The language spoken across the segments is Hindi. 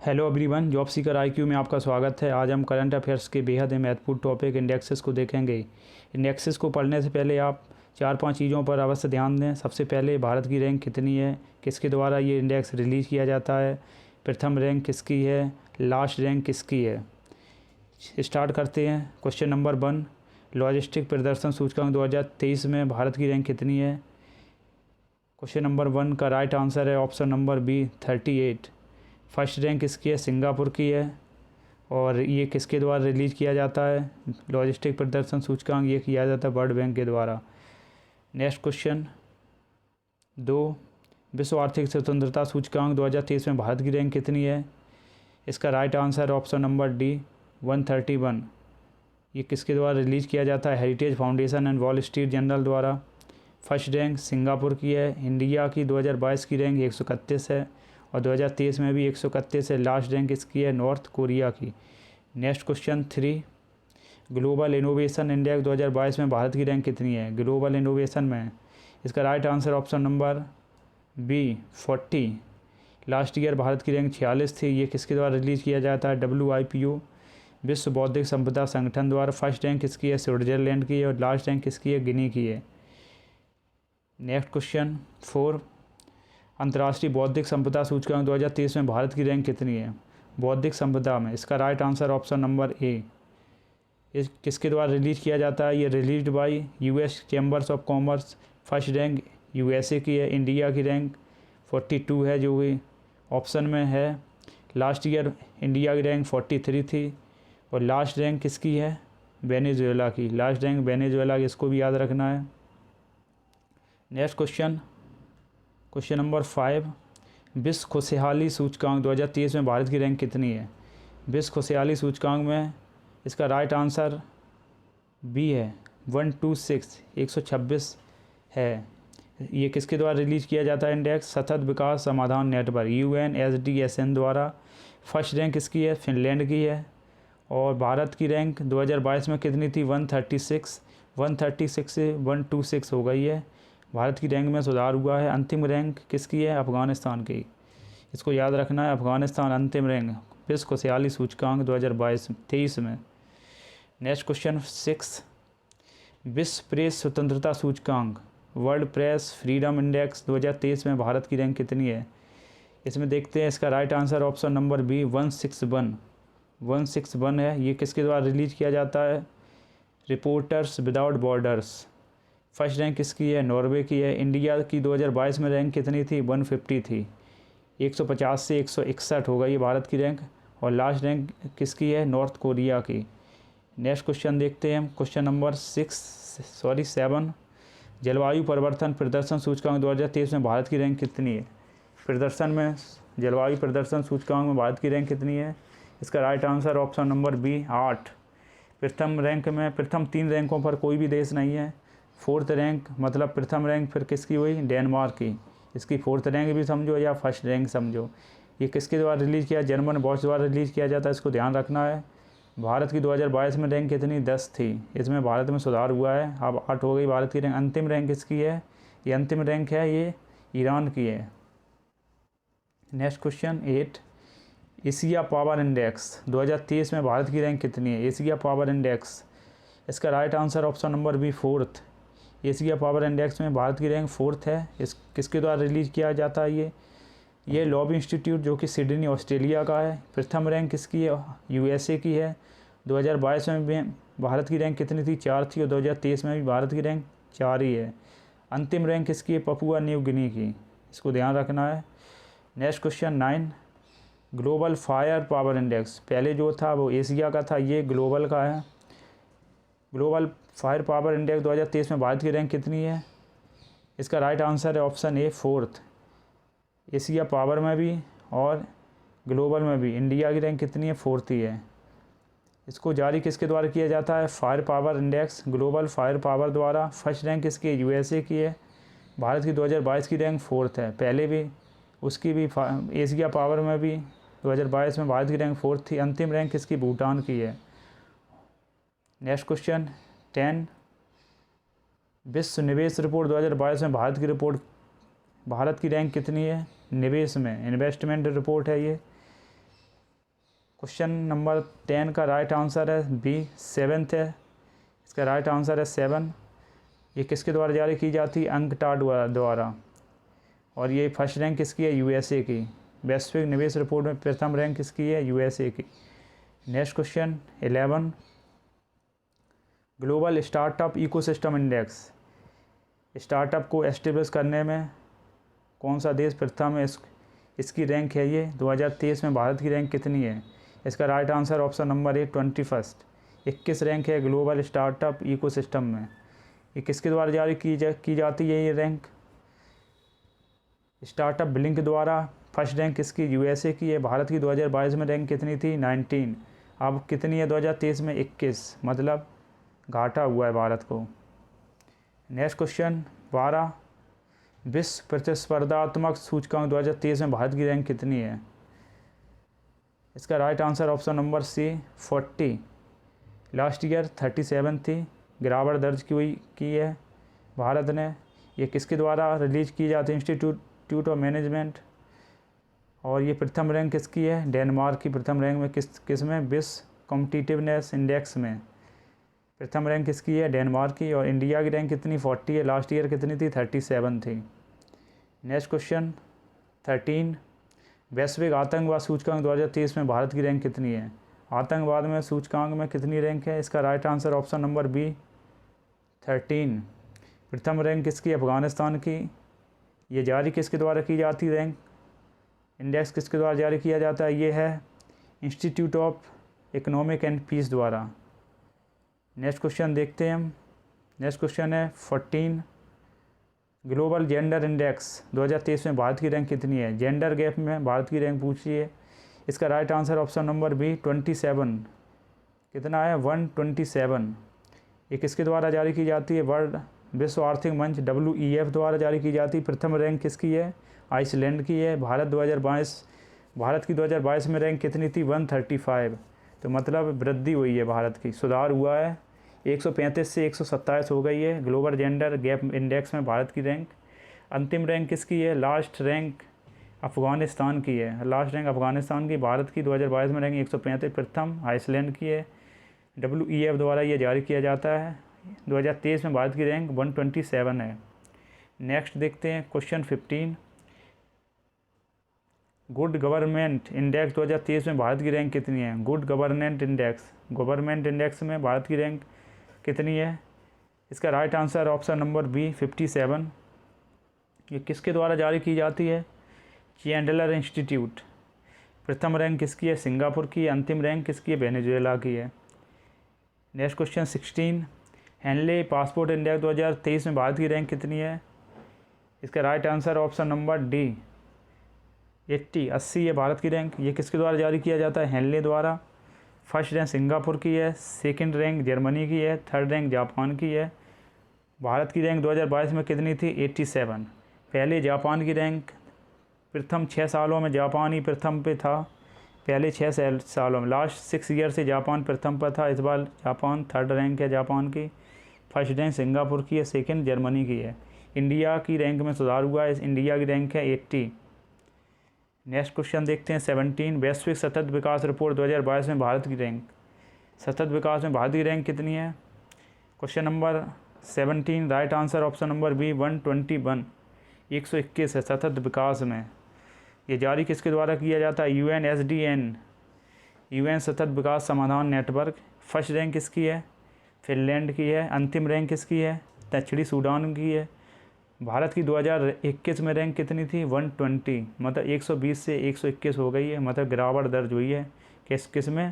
Hello everyone, job seeker IQ में आपका स्वागत है। आज हम करंट अफेयर्स के बेहद ही महत्वपूर्ण टॉपिक इंडेक्सेस को देखेंगे। इंडेक्सेस को पढ़ने से पहले आप 4-5 चीज़ों पर अवश्य ध्यान दें। सबसे पहले भारत की रैंक कितनी है, किसके द्वारा ये इंडेक्स रिलीज़ किया जाता है, प्रथम रैंक किसकी है, लास्ट रैंक किसकी है। स्टार्ट करते हैं। क्वेश्चन नंबर 1, लॉजिस्टिक प्रदर्शन सूचकांक 2023 में भारत की रैंक कितनी है। क्वेश्चन नंबर 1 का राइट आंसर है option number B 38। First rank किसकी है, सिंगापुर की है। और ये किसके द्वारा रिलीज़ किया जाता है, लॉजिस्टिक प्रदर्शन सूचकांक ये किया जाता है वर्ल्ड बैंक के द्वारा। नेक्स्ट क्वेश्चन 2, विश्व आर्थिक स्वतंत्रता सूचकांक 2023 में भारत की रैंक कितनी है। इसका right answer option number D 131। ये किसके द्वारा रिलीज़ किया जाता है, heritage foundation and wall street journal द्वारा। फर्स्ट रैंक सिंगापुर की है। इंडिया की 2022 की रैंक 131 है और 2023 में भी 131 है। लास्ट रैंक इसकी है नॉर्थ कोरिया की। Next question 3, global innovation index 2022 में भारत की रैंक कितनी है, ग्लोबल इनोवेशन में। इसका right answer option number B 40। Last year Bharat की रैंक 46 थी। ये किसके द्वारा रिलीज़ किया जाता है, WIPO विश्व बौद्धिक संपदा संगठन द्वारा। फर्स्ट रैंक किसकी है, स्विट्जरलैंड की है और लास्ट रैंक किसकी है, गिनी की है। नेक्स्ट क्वेश्चन 4, अंतर्राष्ट्रीय बौद्धिक संपदा सूचकांक 2023 में भारत की रैंक कितनी है, बौद्धिक संपदा में। इसका right answer option number A. इस किसके द्वारा रिलीज़ किया जाता है, ये released by US chambers of commerce. First rank USA की है। इंडिया की रैंक 42 है जो कि ऑप्शन में है। लास्ट ईयर इंडिया की रैंक 43 थी और लास्ट रैंक किसकी है, वेनेजुएला की। लास्ट रैंक वेनेजुएला की, इसको भी याद रखना है। नेक्स्ट क्वेश्चन नंबर 5, विश्व खुशहाली सूचकांक 2023 में भारत की रैंक कितनी है। विश्व खुशहाली सूचकांक में इसका राइट आंसर बी है 126, 126 है। ये किसके द्वारा रिलीज़ किया जाता है इंडेक्स, सतत विकास समाधान नेटवर्क UNSDSN द्वारा। फर्स्ट रैंक किसकी है, फिनलैंड की है। और भारत की रैंक 2022 में कितनी थी, 136 से 126 हो गई है। भारत की रैंक में सुधार हुआ है। अंतिम रैंक किसकी है, अफ़गानिस्तान की। इसको याद रखना है, अफ़गानिस्तान अंतिम रैंक विश्व खुशहाली सूचकांक 2023 में। नेक्स्ट क्वेश्चन 6, विश्व प्रेस स्वतंत्रता सूचकांक वर्ल्ड प्रेस फ्रीडम इंडेक्स 2023 में भारत की रैंक कितनी है। इसमें देखते हैं, इसका right answer option number B 161 है। ये किसके द्वारा रिलीज़ किया जाता है, reporters without borders. First rank किसकी है, नॉर्वे की है। इंडिया की 2022 में रैंक कितनी थी, 150 थी। 150 से 161 हो गई भारत की रैंक। और लास्ट रैंक किसकी है, नॉर्थ कोरिया की। नेक्स्ट क्वेश्चन देखते हैं, क्वेश्चन नंबर 7, जलवायु परिवर्तन प्रदर्शन सूचकांक 2023 में भारत की रैंक कितनी है। प्रदर्शन में, जलवायु प्रदर्शन सूचकांक में भारत की रैंक कितनी है। इसका right answer option number B 8। प्रथम रैंक में, प्रथम 3 रैंकों पर कोई भी देश नहीं है। फोर्थ रैंक मतलब प्रथम रैंक फिर किसकी हुई, डेनमार्क की। इसकी फोर्थ रैंक भी समझो या फर्स्ट रैंक समझो। ये किसके द्वारा रिलीज़ किया, जर्मन बॉस द्वारा रिलीज़ किया जाता है, इसको ध्यान रखना है। भारत की 2022 में रैंक कितनी, 10 थी। इसमें भारत में सुधार हुआ है, अब 8 हो गई भारत की रैंक। अंतिम रैंक किसकी है, ये अंतिम रैंक है, ये ईरान की है। Next question 8, Asia power index 2023 में भारत की रैंक कितनी है, एशिया पावर इंडेक्स। इसका right answer option number B 4। Asia power index में भारत की रैंक 4 है। इस किसके द्वारा रिलीज़ किया जाता है, ये लॉब इंस्टीट्यूट जो कि सिडनी ऑस्ट्रेलिया का है। प्रथम रैंक किसकी है, USA की है। 2022 में भी भारत की रैंक कितनी थी, 4 थी और 2023 में भी भारत की रैंक 4 ही है। अंतिम रैंक किसकी है, पपुआ न्यू गिनी की। इसको ध्यान रखना है। Next question 9, global fire power index. पहले जो था वो एशिया का था, ये ग्लोबल का है। ग्लोबल फायर पावर इंडेक्स 2023 में भारत की रैंक कितनी है। इसका राइट आंसर है ऑप्शन ए 4। एशिया पावर में भी और ग्लोबल में भी इंडिया की रैंक कितनी है, 4 ही है। इसको जारी किसके द्वारा किया जाता है, fire power index global fire power द्वारा। फर्स्ट रैंक किसकी है, USA की है। भारत की 2022 की रैंक 4 है। पहले भी उसकी भी एशिया पावर में भी 2022 में भारत की रैंक 4 थी। अंतिम रैंक किसकी, भूटान की है। नेक्स्ट क्वेश्चन 10, विश्व निवेश रिपोर्ट 2022 में भारत की रैंक कितनी है, निवेश में, इन्वेस्टमेंट रिपोर्ट है ये। क्वेश्चन नंबर 10 का राइट आंसर है बी, 7th है। इसका राइट आंसर है 7। ये किसके द्वारा जारी की जाती है? अंकटाड द्वारा। और ये फर्स्ट रैंक किसकी है? यूएसए की। वैश्विक निवेश रिपोर्ट में प्रथम रैंक किसकी है? यूएसए की। Next question 11, global startup ecosystem index, startup को एस्टेब्लिश करने में कौन सा देश प्रथम है? इसकी रैंक है ये 2023 में भारत की रैंक कितनी है? इसका right answer option number A 21st, 21 rank है ग्लोबल स्टार्टअप इकोसिस्टम में। ये किसके द्वारा जारी की जाती है ये रैंक? स्टार्टअप ब्लिंक द्वारा। फर्स्ट रैंक किसकी? यूएसए की है। भारत की 2022 में रैंक कितनी थी? 19। अब कितनी है 2023 में? 21, मतलब घाटा हुआ है भारत को। नेक्स्ट क्वेश्चन 12, विश्व प्रतिस्पर्धात्मक सूचकांक 2023 में भारत की रैंक कितनी है? इसका right answer option number C 40। Last year 37 थी, गिरावट दर्ज की है भारत ने। ये किसके द्वारा रिलीज की जाती है? Institute of management. और ये प्रथम रैंक किसकी है? डेनमार्क की प्रथम रैंक में। किस में? विश्व कॉम्पिटिटिवनेस इंडेक्स में प्रथम रैंक किसकी है? डेनमार्क की। और इंडिया की रैंक कितनी? 40 है। लास्ट ईयर कितनी थी? 37 थी। नेक्स्ट क्वेश्चन 13, वैश्विक आतंकवाद सूचकांक 2023 में भारत की रैंक कितनी है? आतंकवाद में सूचकांक में कितनी रैंक है? इसका right answer option number B 13। प्रथम रैंक किसकी? अफगानिस्तान की। ये जारी किसके द्वारा की जाती रैंक? इंडेक्स किसके द्वारा जारी किया जाता है? ये है institute of economic and peace द्वारा। नेक्स्ट क्वेश्चन देखते हैं हम। नेक्स्ट क्वेश्चन है 14, ग्लोबल जेंडर इंडेक्स 2023 में भारत की रैंक कितनी है? जेंडर गैप में भारत की रैंक पूछी है। इसका right answer option number B 27। कितना है? 127। ये किसके द्वारा जारी की जाती है? वर्ल्ड विश्व आर्थिक मंच WEF द्वारा जारी की जाती है। प्रथम रैंक किसकी है? आइसलैंड की है। भारत की 2022 में रैंक कितनी थी? 135। तो मतलब वृद्धि हुई है, भारत की सुधार हुआ है। 135 से 127 हो गई है ग्लोबल जेंडर गैप इंडेक्स में भारत की रैंक। अंतिम रैंक किसकी है? लास्ट रैंक अफ़गानिस्तान की है। लास्ट रैंक अफ़गानिस्तान की। भारत की 2022 में रैंक 135, प्रथम आइसलैंड की है। WEF द्वारा ये जारी किया जाता है। 2023 में भारत की रैंक 127 है। नेक्स्ट देखते हैं क्वेश्चन 15, गुड गवर्नमेंट इंडेक्स 2023 में भारत की रैंक कितनी है? गुड गवर्नेंट इंडेक्स में भारत की रैंक कितनी है? इसका right answer option number B 57। ये किसके द्वारा जारी की जाती है? Chandler institute. प्रथम रैंक किसकी है? सिंगापुर की। अंतिम रैंक किसकी है? वेनेजुएला की है। Next question 16, Henley passport index 2023 में भारत की रैंक कितनी है? इसका right answer option number D 80 है भारत की रैंक। ये किसके द्वारा जारी किया जाता है? हेनले द्वारा। फर्स्ट रैंक सिंगापुर की है, सेकंड रैंक जर्मनी की है, थर्ड रैंक जापान की है। भारत की रैंक 2022 में कितनी थी? 87। पहले जापान की रैंक, प्रथम 6 सालों में जापान ही प्रथम पे था। पहले 6 सालों में, लास्ट 6 ईयर से जापान प्रथम पर था। इस बार जापान थर्ड रैंक है जापान की। फर्स्ट रैंक सिंगापुर की है, सेकंड जर्मनी की है। इंडिया की रैंक में सुधार हुआ है। इंडिया की रैंक है 80। नेक्स्ट क्वेश्चन देखते हैं 17, वैश्विक सतत विकास रिपोर्ट 2022 में भारत की रैंक। सतत विकास में भारत की रैंक कितनी है? Question number 17, right answer option number B 121, 121 है सतत विकास में। ये जारी किसके द्वारा किया जाता है? UNSDN, UN सतत विकास समाधान नेटवर्क। फर्स्ट रैंक किसकी है? फिनलैंड की है। अंतिम रैंक किसकी है? दक्षिणी सूडान की है। भारत की 2021 में रैंक कितनी थी? 120, मतलब 120 से 121 हो गई है, मतलब गिरावट दर्ज हुई है। किस में?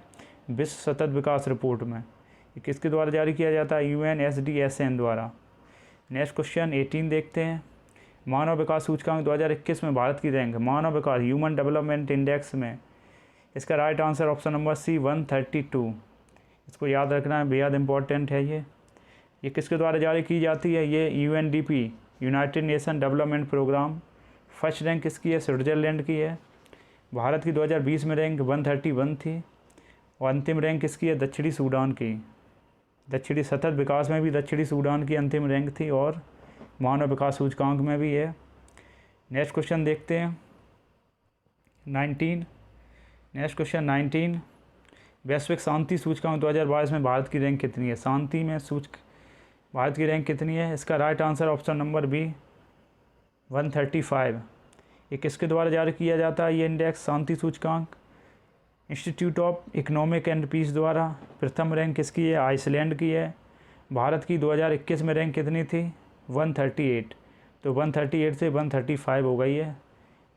विश्व सतत विकास रिपोर्ट में। ये किसके द्वारा जारी किया जाता है? UNSDSN द्वारा। नेक्स्ट क्वेश्चन 18 देखते हैं, मानव विकास सूचकांक 2021 में भारत की रैंक। मानव विकास ह्यूमन डेवलपमेंट इंडेक्स में। इसका right answer option number C 132। इसको याद रखना है, बेहद इंपॉर्टेंट है ये किसके द्वारा जारी की जाती है? ये UNDP, united nation development programme. First rank किसकी है? स्विट्ज़रलैंड की है। भारत की 2020 में रैंक 131 थी। और अंतिम रैंक किसकी है? दक्षिणी सूडान की। दक्षिणी सतत विकास में भी दक्षिणी सूडान की अंतिम रैंक थी, और मानव विकास सूचकांक में भी है। नेक्स्ट क्वेश्चन देखते हैं 19। नेक्स्ट क्वेश्चन 19, वैश्विक शांति सूचकांक 2022 में भारत की रैंक कितनी है? शांति में भारत की रैंक कितनी है? इसका right answer option number B 135। ये किसके द्वारा जारी किया जाता है ये इंडेक्स शांति सूचकांक? Institute of economic and peace द्वारा। प्रथम रैंक किसकी है? आइसलैंड की है। भारत की 2021 में रैंक कितनी थी? 138। तो 138 से 135 हो गई है,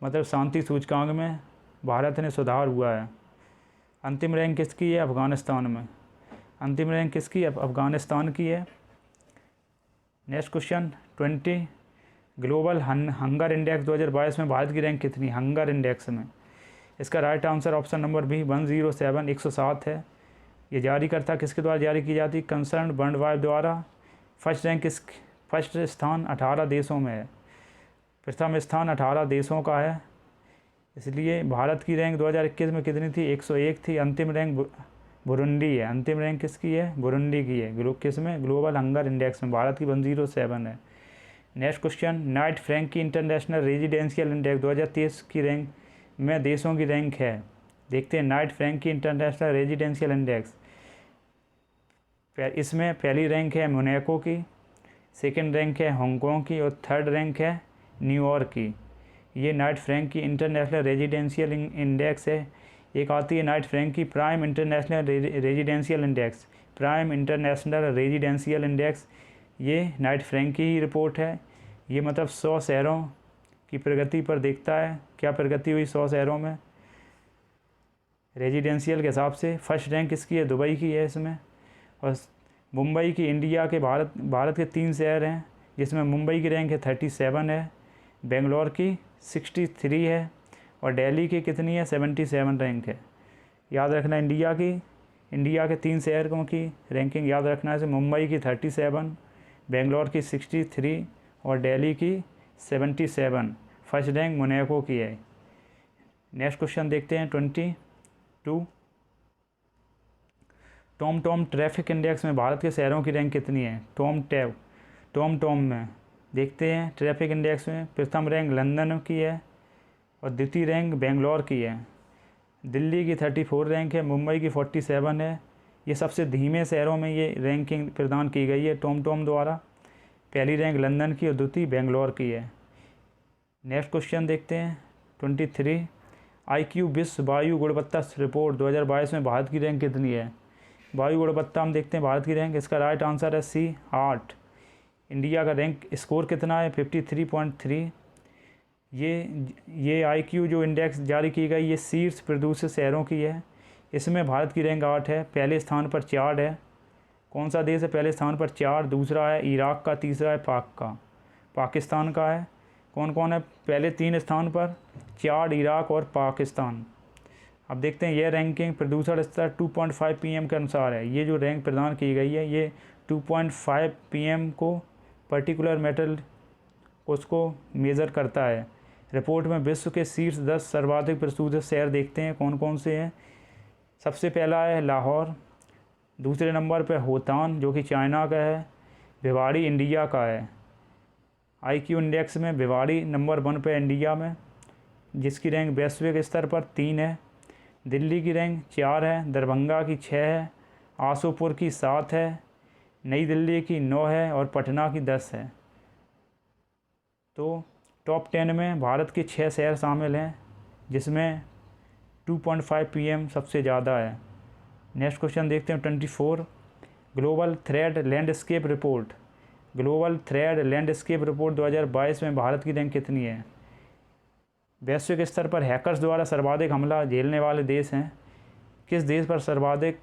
मतलब शांति सूचकांक में भारत ने सुधार हुआ है। अंतिम रैंक किसकी है? अफ़गानिस्तान में। अंतिम रैंक किसकी है? अफ़गानिस्तान की है। Next question 20, global hunger index 2022 में भारत की रैंक कितनी? हंगर इंडेक्स में। इसका right answer option number B 107 107 है। ये जारी करता किसके द्वारा जारी की जाती? कंसर्न वर्ल्ड वाइड द्वारा। फर्स्ट स्थान 18 देशों में है। प्रथम स्थान 18 देशों का है, इसलिए भारत की रैंक 2021 में कितनी थी? 101 थी। अंतिम रैंक बुरुंडी है। अंतिम रैंक किसकी है? बुरुंडी की है। किस में? ग्लोबल हंगर इंडेक्स में। भारत की 107 है। Next question, Knight Frank international residential index 2023 की रैंक में देशों की रैंक है। देखते हैं Knight Frank international residential index. इसमें पहली रैंक है मोनाको की, सेकंड रैंक है हांगकांग की और थर्ड रैंक है न्यूयॉर्क की। ये Knight Frank international residential index है। एक आती है Knight Frank prime international residential index. Prime international residential index ये नाइट फ्रैंकी ही रिपोर्ट है। ये मतलब 100 शहरों की प्रगति पर देखता है, क्या प्रगति हुई 100 शहरों में रेजिडेंशियल के हिसाब से। फर्स्ट रैंक किसकी है? दुबई की है इसमें। और मुंबई की इंडिया के भारत के 3 शहर हैं, जिसमें मुंबई की रैंक है 37 है, बेंगलोर की 63 है और दिल्ली की कितनी है? 77 रैंक है। याद रखना इंडिया के 3 शहरों की रैंकिंग याद रखना है। मुंबई की 37, बेंगलोर की 63 और दिल्ली की 77। फर्स्ट रैंक मोनाको की है। नेक्स्ट क्वेश्चन देखते हैं 22, टॉम ट्रैफिक इंडेक्स में भारत के शहरों की रैंक कितनी है? टॉम में देखते हैं ट्रैफिक इंडेक्स में प्रथम रैंक लंदन की है और द्वितीय रैंक बेंगलोर की है। दिल्ली की 34 रैंक है, मुंबई की 47 है। ये सबसे धीमे शहरों में ये रैंकिंग प्रदान की गई है टॉम द्वारा। पहली रैंक लंदन की और द्वितीय बेंगलोर की है। नेक्स्ट क्वेश्चन देखते हैं 23, IQ विश्व वायु गुणवत्ता रिपोर्ट 2022 में भारत की रैंक कितनी है? वायु गुणवत्ता हम देखते हैं भारत की रैंक। इसका राइट आंसर है सी 8। इंडिया का रैंक स्कोर कितना है? 53.3। ये IQ जो इंडेक्स जारी की गई ये शीर्ष प्रदूषित शहरों की है। इसमें भारत की रैंक 8 है। पहले स्थान पर चाड है। कौन सा देश है पहले स्थान पर? चाड। दूसरा है इराक का, तीसरा है पाकिस्तान का है। कौन कौन है पहले 3 स्थान पर? चाड, इराक और पाकिस्तान। अब देखते हैं यह रैंकिंग प्रदूषण स्तर 2.5 PM के अनुसार है। ये जो रैंक प्रदान की गई है ये 2.5 PM को पर्टिकुलर मेटल उसको मेज़र करता है। रिपोर्ट में विश्व के शीर्ष 10 सर्वाधिक प्रदूषित शहर देखते हैं कौन कौन से हैं। सबसे पहला है लाहौर, दूसरे नंबर पर होतान जो कि चाइना का है, भिवाड़ी इंडिया का है। IQ इंडेक्स में भिवाड़ी नंबर 1 पे इंडिया में, जिसकी रैंक वैश्विक स्तर पर 3 है। दिल्ली की रैंक 4 है, दरभंगा की 6 है, आसोपुर की 7 है, नई दिल्ली की 9 है और पटना की 10 है। तो टॉप 10 में भारत के 6 शहर शामिल हैं, जिसमें 2.5 PM सबसे ज़्यादा है। नेक्स्ट क्वेश्चन देखते हैं 24, ग्लोबल थ्रेड लैंडस्केप रिपोर्ट 2022 में भारत की रैंक कितनी है? वैश्विक स्तर पर हैकर्स द्वारा सर्वाधिक हमला झेलने वाले देश हैं। किस देश पर सर्वाधिक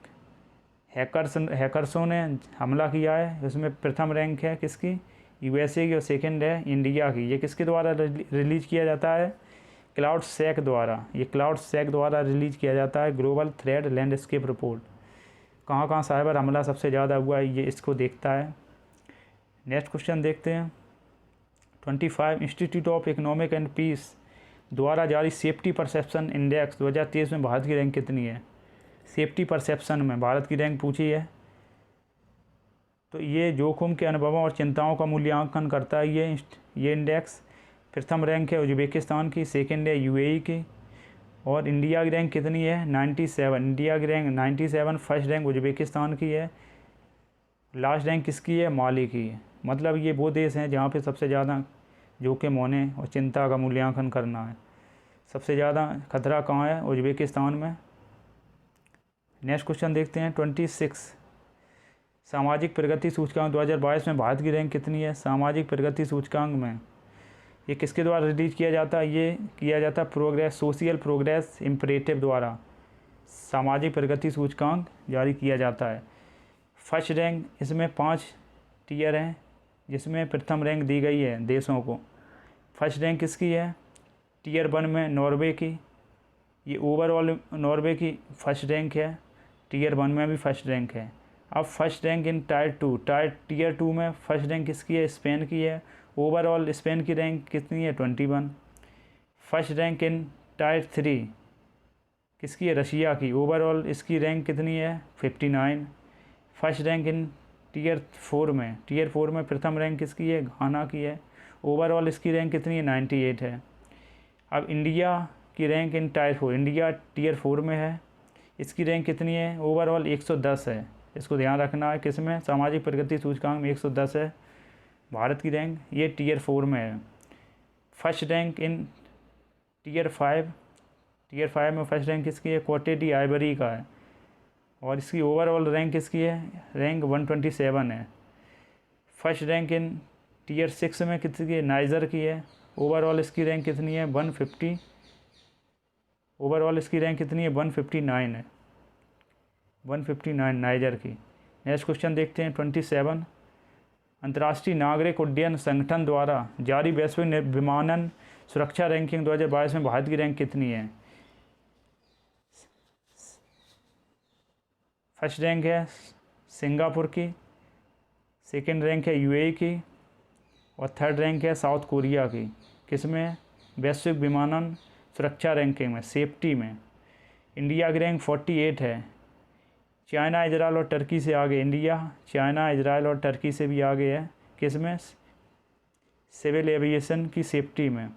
हैकर्सों ने हमला किया है? उसमें प्रथम रैंक है किसकी? USA की और सेकंड है इंडिया की। ये किसके द्वारा रिलीज़ किया जाता है? क्लाउडसेक द्वारा। ये क्लाउडसेक द्वारा रिलीज़ किया जाता है ग्लोबल थ्रेड लैंडस्केप रिपोर्ट। कहाँ कहाँ साइबर हमला सबसे ज़्यादा हुआ है ये इसको देखता है। नेक्स्ट क्वेश्चन देखते हैं 25, institute of economic and peace द्वारा जारी सेफ्टी परसेप्शन इंडेक्स 2023 में भारत की रैंक कितनी है? सेफ्टी परसेप्शन में भारत की रैंक पूछी है। तो ये जोखिम के अनुभवों और चिंताओं का मूल्यांकन करता है ये इंडेक्स। प्रथम रैंक है उज्बेकिस्तान की, सेकंड है UAE की और इंडिया की रैंक कितनी है 97, इंडिया की रैंक 97, फर्स्ट रैंक उज्बेकिस्तान की है, लास्ट रैंक किसकी है माली की है। मतलब ये वो देश हैं जहाँ पे सबसे ज़्यादा जोखिम होने और चिंता का मूल्यांकन करना है। सबसे ज़्यादा खतरा कहाँ है उज्बेकिस्तान में। नेक्स्ट क्वेश्चन देखते हैं 26, सामाजिक प्रगति सूचकांक 2022 में भारत की रैंक कितनी है। सामाजिक प्रगति सूचकांक में ये किसके द्वारा रिलीज किया जाता है, ये किया जाता है प्रोग्रेस सोशल प्रोग्रेस इम्परेटिव द्वारा सामाजिक प्रगति सूचकांक जारी किया जाता है। फर्स्ट रैंक, इसमें 5 टीयर हैं जिसमें प्रथम रैंक दी गई है देशों को। फर्स्ट रैंक किसकी है टीयर 1 में नॉर्वे की, ये ओवरऑल नॉर्वे की फर्स्ट रैंक है, टीयर 1 में भी फर्स्ट रैंक है। अब फर्स्ट रैंक इन टीयर 2 में फर्स्ट रैंक किसकी है स्पेन की है, ओवरऑल स्पेन की रैंक कितनी है 21। फर्स्ट रैंक इन टायर 3 किसकी है रशिया की, ओवरऑल इसकी रैंक कितनी है 59। फर्स्ट रैंक इन टीयर 4 में प्रथम रैंक किसकी है घाना की है, ओवरऑल इसकी रैंक कितनी है 98 है। अब इंडिया की rank in tier 4, India tier 4 में है, इसकी रैंक कितनी है ओवरऑल 110 है। इसको ध्यान रखना है किसमें सामाजिक प्रगति सूचकांक में 110 है भारत की रैंक, ये टीयर 4 में है। फर्स्ट रैंक इन टीयर 5 में फर्स्ट रैंक किसकी है कोटे डी आइवरी का है, और इसकी ओवरऑल रैंक किसकी है रैंक 127 है। फर्स्ट रैंक इन टीयर 6 में किसकी है नाइजर की है, ओवरऑल इसकी रैंक कितनी है 150, ओवरऑल इसकी रैंक कितनी है 159 है, 159 नाइजर की। नेक्स्ट क्वेश्चन देखते हैं 27, अंतर्राष्ट्रीय नागरिक उड्डयन संगठन द्वारा जारी वैश्विक विमानन सुरक्षा रैंकिंग 2022 में भारत की रैंक कितनी है। फर्स्ट रैंक है सिंगापुर की, सेकंड रैंक है यूएई की, और थर्ड रैंक है साउथ कोरिया की। किसमें वैश्विक विमानन सुरक्षा रैंकिंग में सेफ्टी में। इंडिया की रैंक 48 है, चाइना इजराइल और टर्की से आगे इंडिया चाइना इजराइल और टर्की से भी आगे है। किसमें सिविल एविएशन की सेफ्टी में।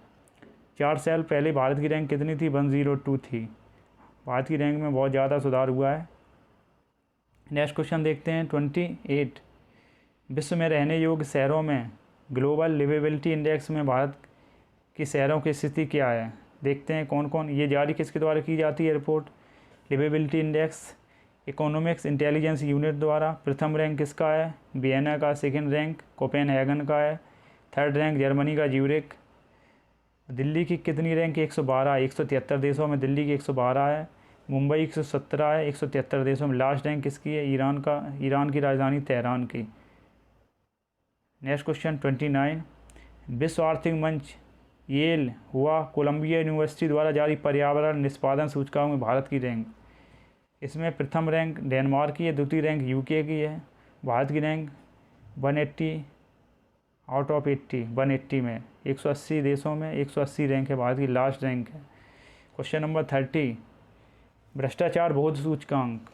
4 साल पहले भारत की रैंक कितनी थी 102 थी, भारत की रैंक में बहुत ज़्यादा सुधार हुआ है। नेक्स्ट क्वेश्चन देखते हैं 28, विश्व में रहने योग्य शहरों में ग्लोबल लिवेबिलिटी इंडेक्स में भारत की शहरों की स्थिति क्या है। देखते हैं कौन कौन, ये जारी किसके द्वारा की जाती है report liveability index economics intelligence unit द्वारा। प्रथम रैंक किसका है वियना का, सेकंड रैंक कोपेनहेगन का है, थर्ड रैंक जर्मनी का ज्यूरिख। दिल्ली की कितनी रैंक 112 है, 173 देशों में दिल्ली की 112 है, मुंबई 117 है 173 देशों में। लास्ट रैंक किसकी है ईरान की राजधानी तेहरान की। नेक्स्ट क्वेश्चन 29, विश्व आर्थिक मंच येल हुआ कोलंबिया यूनिवर्सिटी द्वारा जारी पर्यावरण निष्पादन सूचकांक में भारत की रैंक। इसमें प्रथम रैंक डेनमार्क की है, दूसरी रैंक यूके की है, भारत की रैंक 180 आउट ऑफ 80, 180 में 180 देशों में 180 रैंक है भारत की, लास्ट रैंक है। क्वेश्चन नंबर 30, भ्रष्टाचार बोध सूचकांक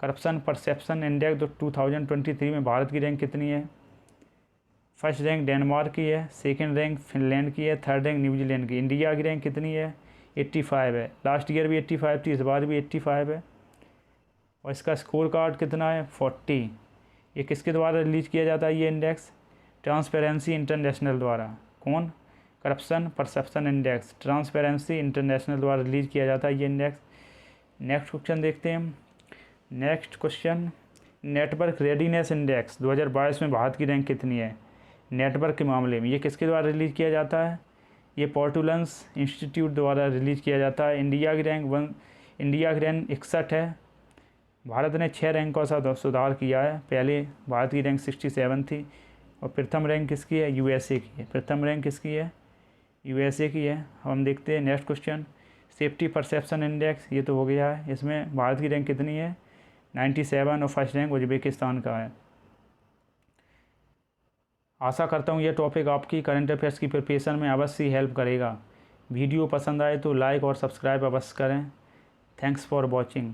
करप्शन परसेप्शन इंडेक्स 2023 में भारत की रैंक कितनी है। फर्स्ट रैंक डेनमार्क की है, सेकंड रैंक फिनलैंड की है, थर्ड रैंक न्यूजीलैंड की। इंडिया की रैंक कितनी है 85 है, लास्ट ईयर भी 85 थी, इस बार भी 85 है। और इसका स्कोर कार्ड कितना है 40। ये किसके द्वारा रिलीज किया जाता है ये इंडेक्स ट्रांसपेरेंसी इंटरनेशनल द्वारा। कौन corruption perception index transparency international द्वारा रिलीज किया जाता है ये इंडेक्स। नेक्स्ट क्वेश्चन देखते हैं। Next question, network readiness index 2022 में भारत की रैंक कितनी है नेटवर्क के मामले में। ये किसके द्वारा रिलीज किया जाता है, ये पोर्टुलेंस इंस्टीट्यूट द्वारा रिलीज किया जाता है। इंडिया की रैंक 61 है, भारत ने 6 रैंकों का सुधार किया है। पहले भारत की रैंक 67 थी, और प्रथम रैंक किसकी है यूएसए की है, प्रथम रैंक किसकी है यूएसए की है। हम देखते हैं next question, safety perception index, ये तो हो गया है, इसमें भारत की रैंक कितनी है 97, और फर्स्ट रैंक उज्बेकिस्तान का है। आशा करता हूँ यह टॉपिक आपकी करंट अफेयर्स की प्रिपरेशन में अवश्य हेल्प करेगा। वीडियो पसंद आए तो लाइक और सब्सक्राइब अवश्य करें। Thanks for watching.